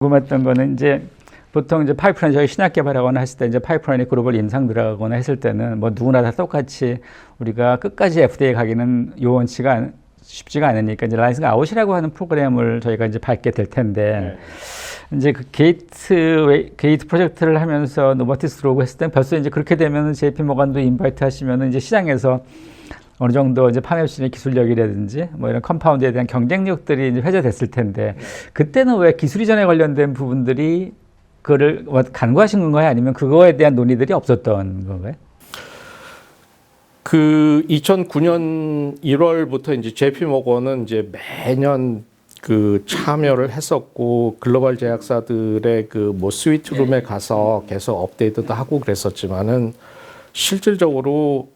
궁금했던 거는 이제 보통 이제 파이프라인 저희 신약 개발하거나 했을 때 이제 파이프라인에 글로벌 임상 들어가거나 했을 때는 뭐 누구나 다 똑같이 우리가 끝까지 FDA 가기는 요원치가 쉽지가 않으니까 이제 라이센스 아웃이라고 하는 프로그램을 저희가 이제 밟게 될 텐데 이제 그 게이트 프로젝트를 하면서 노바티스 들어오고 했을 때 벌써 이제 그렇게 되면 JP 모건도 인바이트 하시면은 이제 시장에서 어느 정도 이제 판매 수준의 기술력이라든지 뭐 이런 컴파운드에 대한 경쟁력들이 이제 회자됐을 텐데 그때는 왜 기술 이전에 관련된 부분들이 그거를 간과하신 건가요? 아니면 그거에 대한 논의들이 없었던 건가요? 그 2009년 1월부터 이제 JP 모건은 이제 매년 그 참여를 했었고 글로벌 제약사들의 그 뭐 스위트룸에 가서 계속 업데이트도 하고 그랬었지만은 실질적으로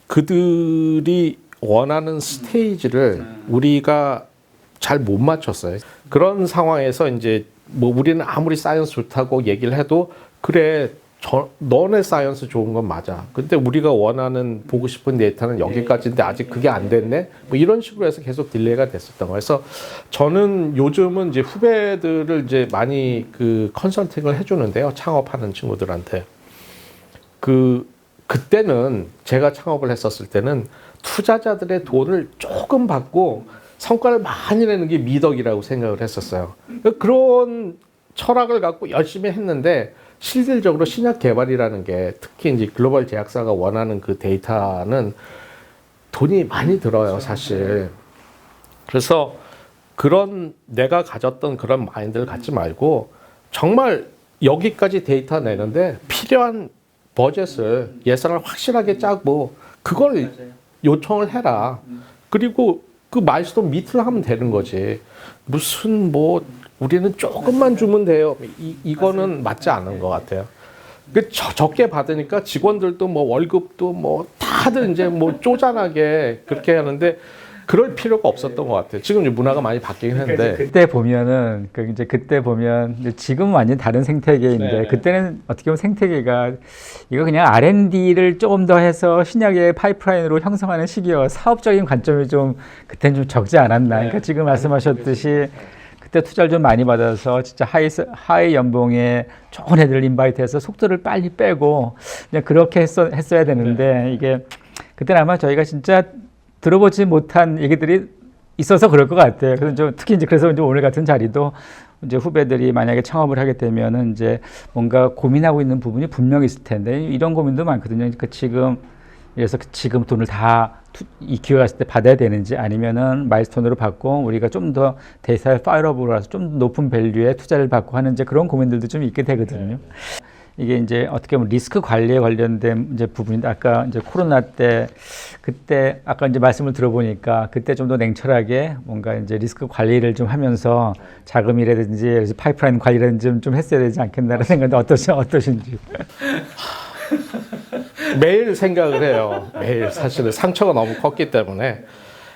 그들이 원하는 스테이지를 우리가 잘 못 맞췄어요. 그런 상황에서 이제 뭐 우리는 아무리 사이언스 좋다고 얘기를 해도 그래 너네 사이언스 좋은 건 맞아. 근데 우리가 원하는 보고 싶은 데이터는 여기까지인데 아직 그게 안 됐네. 뭐 이런 식으로 해서 계속 딜레이가 됐었던 거예요. 그래서 저는 요즘은 이제 후배들을 이제 많이 그 컨설팅을 해주는데요. 창업하는 친구들한테. 그때는 제가 창업을 했었을 때는 투자자들의 돈을 조금 받고 성과를 많이 내는 게 미덕이라고 생각을 했었어요. 그런 철학을 갖고 열심히 했는데 실질적으로 신약 개발이라는 게 특히 이제 글로벌 제약사가 원하는 그 데이터는 돈이 많이 들어요, 사실. 그래서 그런 내가 가졌던 그런 마인드를 갖지 말고 정말 여기까지 데이터 내는데 필요한 버젯을 예산을 확실하게 짜고 그걸 요청을 해라. 그리고 그 마일스톤 밑을 하면 되는 거지. 무슨 뭐 우리는 조금만 주면 돼요. 이거는 맞지 않은 것 같아요. 그 적게 받으니까 직원들도 뭐 월급도 뭐 다들 이제 뭐 쪼잔하게 그렇게 하는데 그럴 필요가 없었던 것 같아요. 지금 문화가 많이 바뀌긴 했는데. 그때 보면은 그때 보면 지금은 완전 다른 생태계인데 네네. 그때는 어떻게 보면 생태계가 이거 그냥 R&D를 조금 더 해서 신약의 파이프라인으로 형성하는 시기여 사업적인 관점이 좀 그때는 좀 적지 않았나. 그러니까 지금 말씀하셨듯이 그때 투자를 좀 많이 받아서 진짜 하이 연봉에 좋은 애들 인바이트해서 속도를 빨리 빼고 그냥 그렇게 했어야 되는데 이게 그때는 아마 저희가 진짜 들어보지 못한 얘기들이 있어서 그럴 것 같아요. 그래서 좀 특히 이제 그래서 이제 오늘 같은 자리도 이제 후배들이 만약에 창업을 하게 되면은 이제 뭔가 고민하고 있는 부분이 분명히 있을 텐데 이런 고민도 많거든요. 그러니까 지금 돈을 다 이 기회 갔을 때 받아야 되는지 아니면은 마일스톤으로 받고 우리가 좀 더 데이터에 파일업으로 해서 좀 높은 밸류에 투자를 받고 하는 이제 그런 고민들도 좀 있게 되거든요. 이게 이제 어떻게 보면 리스크 관리에 관련된 이제 부분인데 아까 이제 코로나 때 그때 아까 이제 말씀을 들어보니까 그때 좀 더 냉철하게 뭔가 이제 리스크 관리를 좀 하면서 자금이라든지 파이프라인 관리라든지 좀 했어야 되지 않겠나라는 생각도 어떠신지. 매일 생각을 해요. 매일 사실은 상처가 너무 컸기 때문에.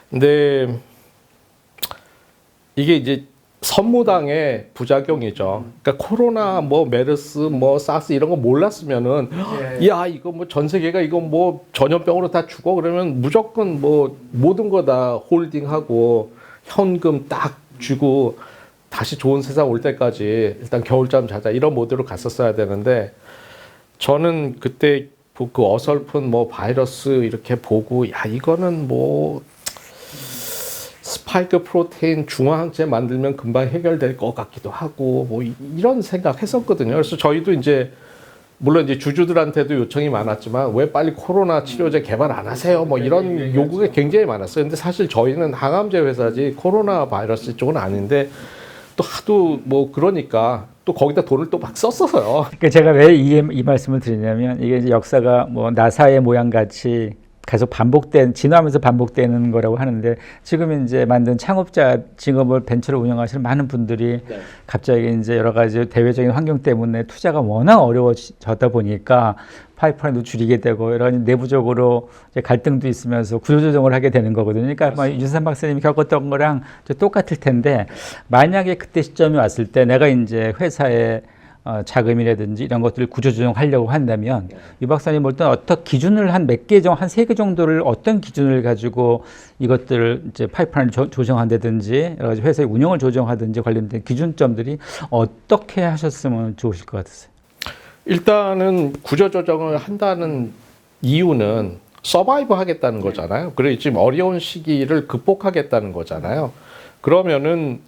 근데 이게 이제 선무당의 부작용이죠. 그러니까 코로나, 뭐 메르스, 뭐 사스 이런 거 몰랐으면은 야 이거 뭐 전 세계가 이거 뭐 전염병으로 다 죽어 그러면 무조건 뭐 모든 거 다 홀딩하고 현금 딱 주고 다시 좋은 세상 올 때까지 일단 겨울잠 자자 이런 모드로 갔었어야 되는데 저는 그때 그 어설픈 뭐 바이러스 이렇게 보고 야 이거는 뭐 스파이크 프로테인 중화항체 만들면 금방 해결될 것 같기도 하고 뭐 이런 생각 했었거든요. 그래서 저희도 이제 물론 이제 주주들한테도 요청이 많았지만 왜 빨리 코로나 치료제 개발 안 하세요? 뭐 이런 요구가 굉장히 많았어요. 근데 사실 저희는 항암제 회사지 코로나 바이러스 쪽은 아닌데 또 하도 뭐 그러니까 또 거기다 돈을 또 막 썼어요. 그러니까 제가 왜 이 말씀을 드리냐면 이게 이제 역사가 뭐 나사의 모양 같이 계속 진화하면서 반복되는 거라고 하는데 지금 이제 만든 창업자 직업을 벤처를 운영하시는 많은 분들이 갑자기 이제 여러 가지 대외적인 환경 때문에 투자가 워낙 어려워졌다 보니까 파이프라인도 줄이게 되고 여러 가지 내부적으로 이제 갈등도 있으면서 구조조정을 하게 되는 거거든요. 그러니까 윤산 박사님이 겪었던 거랑 똑같을 텐데 만약에 그때 시점이 왔을 때 내가 이제 회사에 자금이라든지 이런 것들을 구조조정하려고 한다면 유 박사님 볼 때는 어떤 기준을 한 몇 개 정도, 한 3개 정도를 어떤 기준을 가지고 이것들을 이제 파이프라인을 조정한다든지 여러 가지 회사의 운영을 조정하든지 관련된 기준점들이 어떻게 하셨으면 좋으실 것 같으세요? 일단은 구조조정을 한다는 이유는 서바이브 하겠다는 거잖아요. 그래 지금 어려운 시기를 극복하겠다는 거잖아요. 그러면은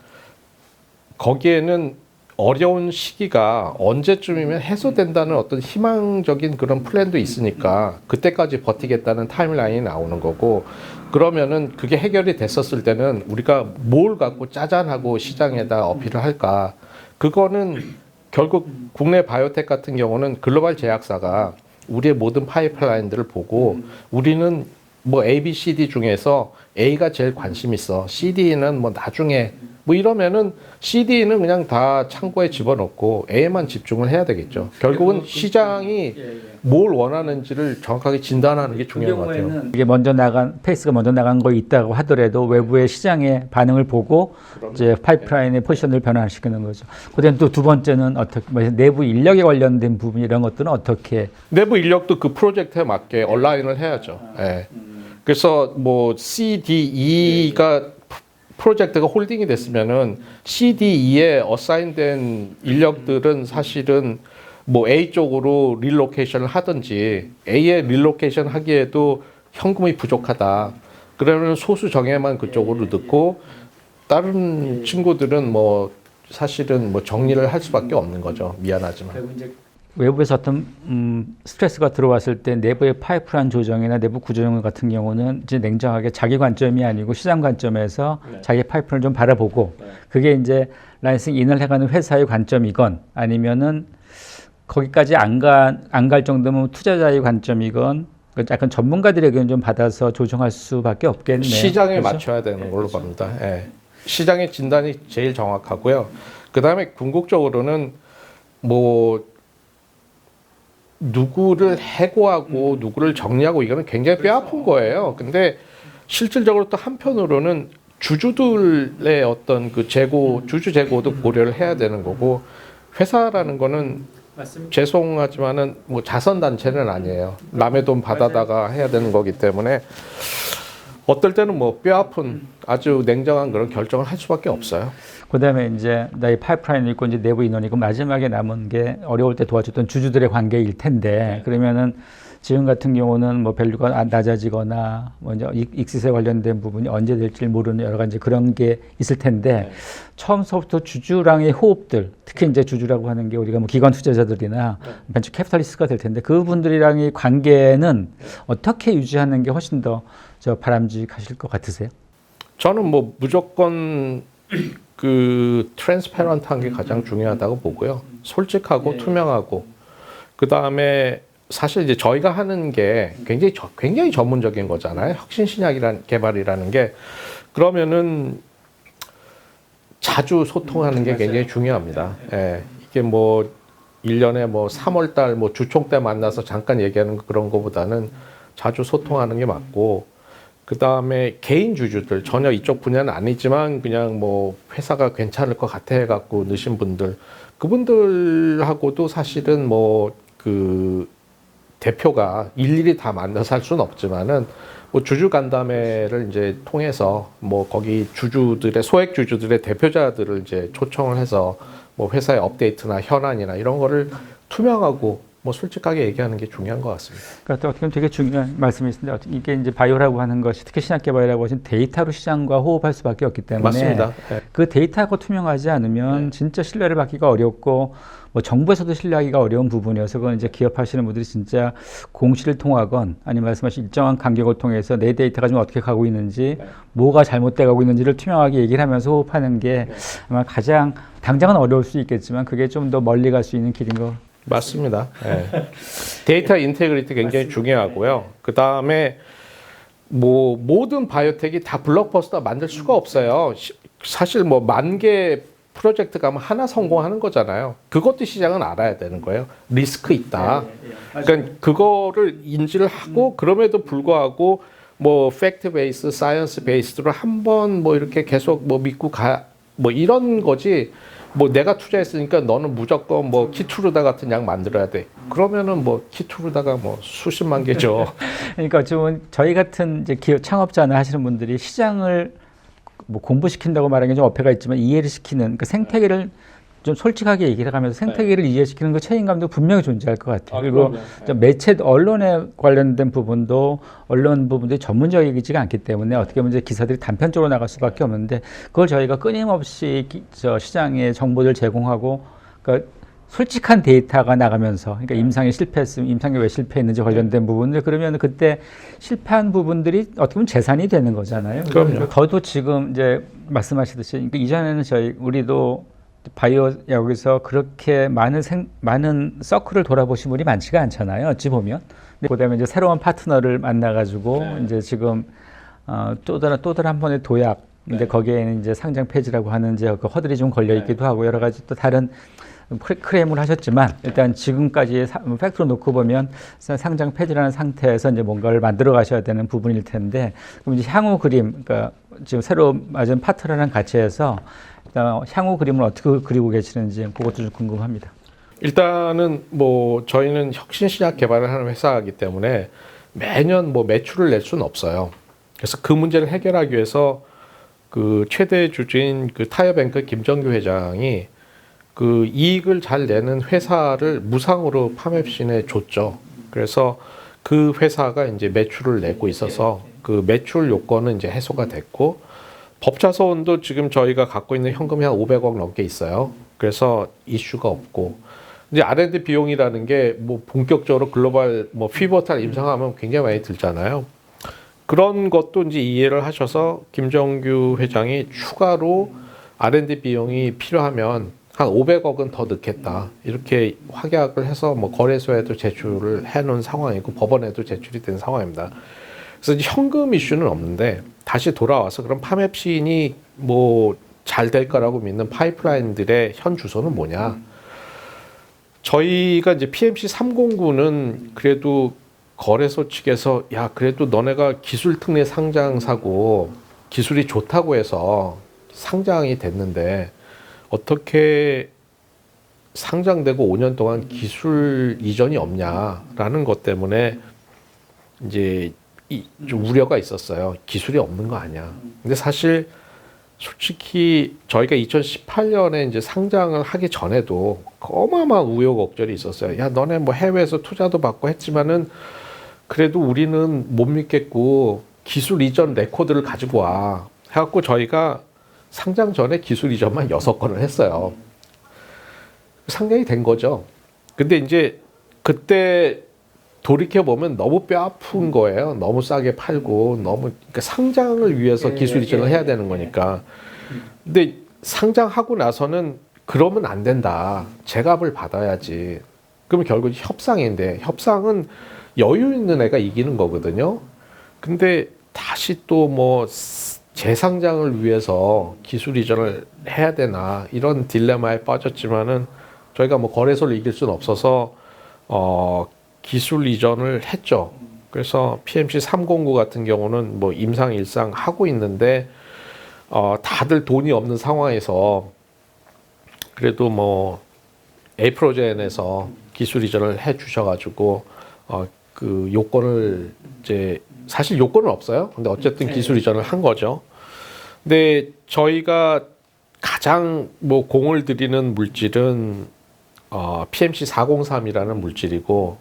거기에는 어려운 시기가 언제쯤이면 해소된다는 어떤 희망적인 그런 플랜도 있으니까 그때까지 버티겠다는 타임라인이 나오는 거고, 그러면은 그게 해결이 됐었을 때는 우리가 뭘 갖고 짜잔하고 시장에다 어필을 할까? 그거는 결국 국내 바이오텍 같은 경우는 글로벌 제약사가 우리의 모든 파이프라인들을 보고 우리는 뭐 A, B, C, D 중에서 A가 제일 관심 있어. CD는 뭐 나중에 뭐 이러면은 CD는 그냥 다 창고에 집어넣고 A만 집중을 해야 되겠죠. 결국은 시장이 뭘 원하는지를 정확하게 진단하는 게 중요한 것 같아요. 이게 페이스가 먼저 나간 거 있다고 하더라도 외부의 시장의 반응을 보고 이제 파이프라인의 포지션을 변화시키는 거죠. 그다음 또 두 번째는 어떻게 내부 인력에 관련된 부분 이런 것들은 어떻게 내부 인력도 그 프로젝트에 맞게 얼라인을 해야죠. 예. 그래서 뭐 C, D, E가 프로젝트가 홀딩이 됐으면은 C, D, E에 어사인된 인력들은 사실은 뭐 A 쪽으로 릴로케이션을 하든지, A에 릴로케이션 하기에도 현금이 부족하다. 그러면 소수 정예만 그쪽으로 넣고 다른 친구들은 뭐 사실은 뭐 정리를 할 수밖에 없는 거죠. 미안하지만. 외부에서 어떤 스트레스가 들어왔을 때 내부의 파이프라인 조정이나 내부 구조조정 같은 경우는 이제 냉정하게 자기 관점이 아니고 시장 관점에서 자기 파이프를 좀 바라보고 그게 이제 라이센싱 인을 해가는 회사의 관점이건 아니면은 거기까지 안 갈 정도면 투자자의 관점이건 약간 전문가들의 의견 좀 받아서 조정할 수밖에 없겠네요. 시장에 그렇죠? 맞춰야 되는 걸로 봅니다. 예. 시장의 진단이 제일 정확하고요. 그 다음에 궁극적으로는 뭐 누구를 해고하고 누구를 정리하고 이거는 굉장히 뼈아픈 거예요. 근데 실질적으로 또 한편으로는 주주들의 어떤 그 주주 재고도 고려를 해야 되는 거고, 회사라는 거는 죄송하지만은 뭐 자선단체는 아니에요. 남의 돈 받아다가 해야 되는 거기 때문에 어떨 때는 뭐 뼈아픈 아주 냉정한 그런 결정을 할 수밖에 없어요. 그다음에 이제 나의 파이프라인이 있고 이제 내부 인원이고 마지막에 남은 게 어려울 때 도와줬던 주주들의 관계일 텐데 그러면은 지금 같은 경우는 뭐 밸류가 낮아지거나 뭐 이제 익스에 관련된 부분이 언제 될지 모르는 여러 가지 그런 게 있을 텐데 처음서부터 주주랑의 호흡들, 특히 이제 주주라고 하는 게 우리가 뭐 기관 투자자들이나 벤처 캐피탈리스트가 될 텐데 그분들이랑의 관계는 어떻게 유지하는 게 훨씬 더 바람직하실 것 같으세요? 저는 뭐 무조건 그 트랜스페런트한 게 가장 중요하다고 보고요. 솔직하고 투명하고, 그 다음에 사실 이제 저희가 하는 게 굉장히 전문적인 거잖아요. 혁신 신약 개발이라는 게. 그러면은 자주 소통하는 게 굉장히 중요합니다. 예. 이게 뭐 1년에 뭐 3월 달 뭐 주총 때 만나서 잠깐 얘기하는 그런 거보다는 자주 소통하는 게 맞고, 그 다음에 개인 주주들, 전혀 이쪽 분야는 아니지만 그냥 뭐 회사가 괜찮을 것 같아 해갖고 넣으신 분들, 그분들하고도 사실은 뭐 그 대표가 일일이 다 만나서 할 수는 없지만은 뭐 주주 간담회를 이제 통해서 뭐 거기 소액 주주들의 대표자들을 이제 초청을 해서 뭐 회사의 업데이트나 현안이나 이런 거를 투명하고 뭐 솔직하게 얘기하는 게 중요한 것 같습니다. 그러니까 어떻게 보면 되게 중요한 말씀이신데 이게 이제 바이오라고 하는 것이 특히 신약개발이라고 하신 데이터로 시장과 호흡할 수밖에 없기 때문에 맞습니다. 네. 그 데이터가 투명하지 않으면 진짜 신뢰를 받기가 어렵고 뭐 정부에서도 신뢰하기가 어려운 부분이어서 그건 이제 기업하시는 분들이 진짜 공시를 통하건 아니면 말씀하신 일정한 간격을 통해서 내 데이터가 좀 어떻게 가고 있는지 뭐가 잘못돼 가고 있는지를 투명하게 얘기를 하면서 호흡하는 게 아마 가장 당장은 어려울 수 있겠지만 그게 좀 더 멀리 갈 수 있는 길인 거. 맞습니다. 네. 데이터 인테그리티 굉장히 중요하고요. 그 다음에 뭐 모든 바이오텍이 다 블록버스터 만들 수가 없어요. 사실 뭐 10,000개 프로젝트 가면 하나 성공하는 거잖아요. 그것도 시장은 알아야 되는 거예요. 리스크 있다. 그러니까 그거를 인지를 하고 그럼에도 불구하고 뭐 팩트 베이스, 사이언스 베이스로 한번 뭐 이렇게 계속 뭐 믿고 뭐 이런 거지. 뭐 내가 투자했으니까 너는 무조건 뭐 키투르다 같은 약 만들어야 돼. 그러면은 뭐 키투르다가 뭐 수십만 개죠. 그러니까 좀 저희 같은 이제 기업 창업자나 하시는 분들이 시장을 뭐 공부시킨다고 말하는 게 좀 어폐가 있지만 이해를 시키는 그 생태계를 좀 솔직하게 얘기를 하면서 생태계를 이해시키는 그 책임감도 분명히 존재할 것 같아요. 그리고 좀 매체 언론에 관련된 부분도 언론 부분들이 전문적이지가 않기 때문에 어떻게 보면 이제 기사들이 단편적으로 나갈 수밖에 없는데 그걸 저희가 끊임없이 저 시장에 정보를 제공하고 그러니까 솔직한 데이터가 나가면서 그러니까 임상이 실패했으면 임상이 왜 실패했는지 관련된 부분들 그러면 그때 실패한 부분들이 어떻게 보면 재산이 되는 거잖아요. 그럼요. 저도 지금 이제 말씀하시듯이 그러니까 이전에는 우리도 바이오 여기서 그렇게 많은 서클을 돌아보신 분이 많지가 않잖아요. 어찌 보면. 그다음에 이제 새로운 파트너를 만나가지고 이제 지금 또 다른 한 번의 도약. 근데 거기에는 이제 상장 폐지라고 하는 이제 그 허들이 좀 걸려 있기도 하고 여러 가지 또 다른 크레임을 하셨지만 일단 지금까지 팩트로 놓고 보면 상장 폐지라는 상태에서 이제 뭔가를 만들어 가셔야 되는 부분일 텐데 그럼 이제 향후 그림, 그러니까 지금 새로 맞은 파트너랑 같이 해서 향후 그림을 어떻게 그리고 계시는지 그것도 좀 궁금합니다. 일단은 뭐 저희는 혁신신약 개발을 하는 회사이기 때문에 매년 뭐 매출을 낼 수는 없어요. 그래서 그 문제를 해결하기 위해서 그 최대 주주인 그 타이어뱅크 김정규 회장이 그 이익을 잘 내는 회사를 무상으로 파맵신에 줬죠. 그래서 그 회사가 이제 매출을 내고 있어서 그 매출 요건은 이제 해소가 됐고 법자소원도 지금 저희가 갖고 있는 현금이 한 500억 넘게 있어요. 그래서 이슈가 없고 이제 R&D 비용이라는 게 뭐 본격적으로 글로벌 뭐 피버탈 임상하면 굉장히 많이 들잖아요. 그런 것도 이제 이해를 하셔서 김정규 회장이 추가로 R&D 비용이 필요하면 한 500억은 더 넣겠다. 이렇게 확약을 해서 뭐 거래소에도 제출을 해놓은 상황이고 법원에도 제출이 된 상황입니다. 그래서 이제 현금 이슈는 없는데 다시 돌아와서 그럼 파맵신이 뭐 잘 될 거라고 믿는 파이프라인들의 현 주소는 뭐냐? 저희가 이제 PMC 309는 그래도 거래소 측에서 야 그래도 너네가 기술 특례 상장사고 기술이 좋다고 해서 상장이 됐는데 어떻게 상장되고 5년 동안 기술 이전이 없냐라는 것 때문에 이제 좀 우려가 있었어요. 기술이 없는 거 아니야. 근데 사실 솔직히 저희가 2018년에 이제 상장을 하기 전에도 어마어마한 우여곡절이 있었어요. 야, 너네 뭐 해외에서 투자도 받고 했지만은 그래도 우리는 못 믿겠고 기술 이전 레코드를 가지고 와. 해갖고 저희가 상장 전에 기술 이전만 6건을 했어요. 상장이 된 거죠. 근데 이제 그때 돌이켜보면 너무 뼈 아픈 거예요. 너무 싸게 팔고 너무 그러니까 상장을 위해서 기술 이전을 해야 되는 거니까. 근데 상장하고 나서는 그러면 안 된다. 제값을 받아야지. 그러면 결국 협상인데 협상은 여유 있는 애가 이기는 거거든요. 근데 다시 또 뭐 재상장을 위해서 기술 이전을 해야 되나 이런 딜레마에 빠졌지만은 저희가 뭐 거래소를 이길 수는 없어서 기술 이전을 했죠. 그래서 PMC 309 같은 경우는 뭐 임상 일상 하고 있는데 다들 돈이 없는 상황에서 그래도 뭐 에이프로젠에서 기술 이전을 해 주셔가지고 그 요건을 이제 사실 요건은 없어요. 근데 어쨌든 기술 이전을 한 거죠. 근데 저희가 가장 뭐 공을 들이는 물질은 PMC 403이라는 물질이고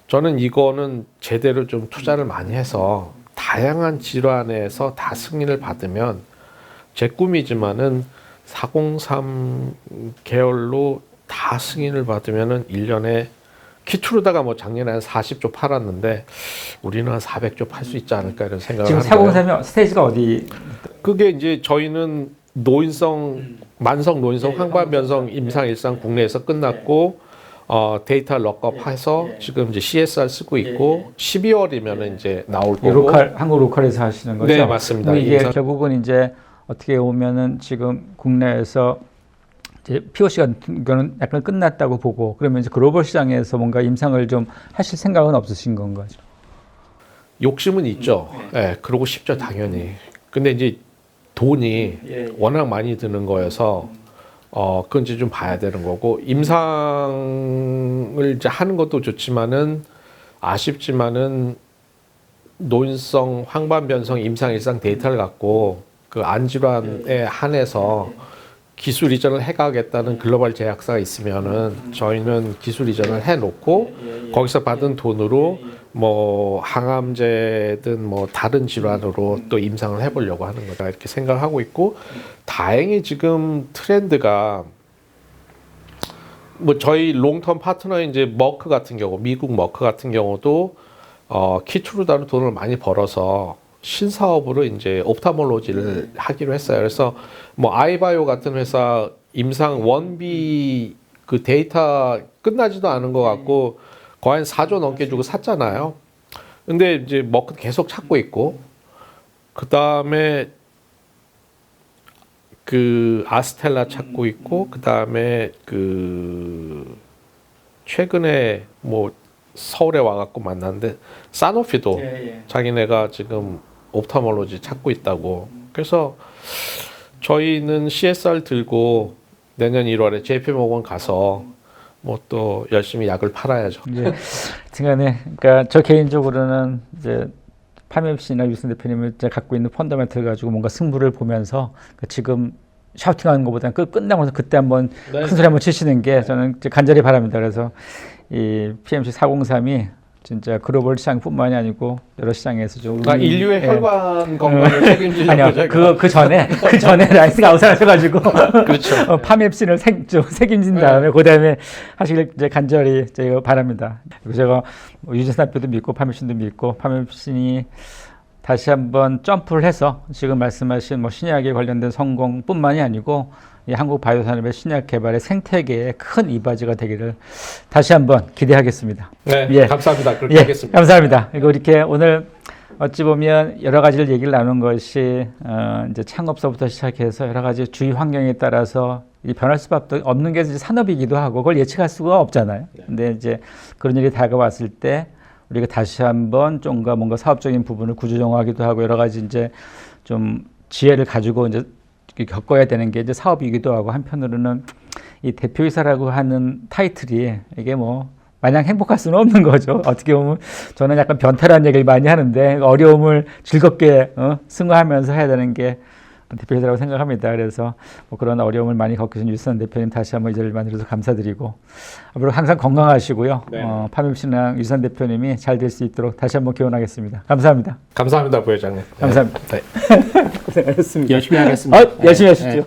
저는 이거는 제대로 좀 투자를 많이 해서 다양한 질환에서 다 승인을 받으면 제 꿈이지만은 403 계열로 다 승인을 받으면은 1년에 키투르다가 뭐 작년에 한 40조 팔았는데 우리는 한 400조 팔 수 있지 않을까 이런 생각을 지금 하는데요. 403이 스테이지가 어디? 그게 이제 저희는 만성 노인성 황반변성 임상 일상 국내에서 끝났고 데이터 럭업해서 지금 이제 CSR 쓰고 있고 12월이면 이제 나올 거고. 한국 로컬에서 하시는 거죠? 네, 맞습니다. 이게 결국은 이제 어떻게 보면은 지금 국내에서 이제 POC 같은 경우는 약간 끝났다고 보고 그러면 이제 글로벌 시장에서 뭔가 임상을 좀 하실 생각은 없으신 건가요? 욕심은 있죠. 네, 그러고 싶죠, 당연히. 근데 이제 돈이 워낙 많이 드는 거여서 그건 이제 좀 봐야 되는 거고 임상을 이제 하는 것도 좋지만은 아쉽지만은 노인성, 황반변성, 임상, 일상 데이터를 갖고 그 안질환에 한해서 기술 이전을 해가겠다는 글로벌 제약사가 있으면은 저희는 기술 이전을 해놓고 거기서 받은 돈으로 뭐 항암제든 뭐 다른 질환으로 또 임상을 해보려고 하는 거다 이렇게 생각을 하고 있고 다행히 지금 트렌드가 뭐 저희 롱텀 파트너인 이제 머크 같은 경우 미국 머크 같은 경우도 키트루다로 돈을 많이 벌어서 신사업으로 이제 옵타몰로지를 하기로 했어요. 그래서 뭐 아이바이오 같은 회사 임상 원비 그 데이터 끝나지도 않은 것 같고 거의 한 4조 넘게 주고 샀잖아요. 근데 이제 머크 계속 찾고 있고 그 다음에 그 아스텔라 찾고 있고 그 다음에 그 최근에 뭐 서울에 와갖고 만났는데 사노피도 자기네가 지금 옵타몰로지 찾고 있다고. 그래서 저희는 CSR 들고 내년 1월에 JP모건 가서 뭐 또 열심히 약을 팔아야죠. 이제 등간에 그러니까 저 개인적으로는 이제 파맵씨나 유승 대표님을 이제 갖고 있는 펀더멘트를 가지고 뭔가 승부를 보면서 그 지금 샤우팅하는 것보다는 끝나고 나서 그때 한번 큰 소리 한번 치시는 게 저는 이제 간절히 바랍니다. 그래서 이 PMC 403이 진짜 글로벌 시장뿐만이 아니고 여러 시장에서 좀 인류의 혈관 건강을 책임지려고 아니요 그 전에 라이스가 아웃하셔가지고 그렇죠. 파맵신을 책임진 다음에 그다음에 하시길 이제 간절히 제가 바랍니다. 그리고 제가 유진선 대표도 믿고 파맵신도 믿고 파맵신이 다시 한번 점프를 해서 지금 말씀하신 뭐 신약에 관련된 성공뿐만이 아니고 이 한국 바이오 산업의 신약 개발의 생태계에 큰 이바지가 되기를 다시 한번 기대하겠습니다. 네, 예. 감사합니다. 그렇게 예, 하겠습니다. 감사합니다. 그리고 이렇게 오늘 어찌 보면 여러 가지를 얘기를 나눈 것이 이제 창업서부터 시작해서 여러 가지 주위 환경에 따라서 이 변할 수밖에 없는 게 이제 산업이기도 하고 그걸 예측할 수가 없잖아요. 근데 이제 그런 일이 다가왔을 때 우리가 다시 한번 좀가 뭔가 사업적인 부분을 구조정하기도 하고 여러 가지 이제 좀 지혜를 가지고 이제 겪어야 되는 게 이제 사업이기도 하고 한편으로는 이 대표이사라고 하는 타이틀이 이게 뭐 마냥 행복할 수는 없는 거죠. 어떻게 보면 저는 약간 변태라는 얘기를 많이 하는데 어려움을 즐겁게 승화하면서 해야 되는 게 대표이사라고 생각합니다. 그래서 뭐 그런 어려움을 많이 겪으신 유선 대표님 다시 한번 이 자리를 만들어서 감사드리고 앞으로 항상 건강하시고요. 네. 파맵신랑 유선 대표님이 잘 될 수 있도록 다시 한번 기원하겠습니다. 감사합니다. 감사합니다, 부회장님. 감사합니다. 네. 고생하셨습니다. 열심히 하겠습니다. 열심히 하십시오.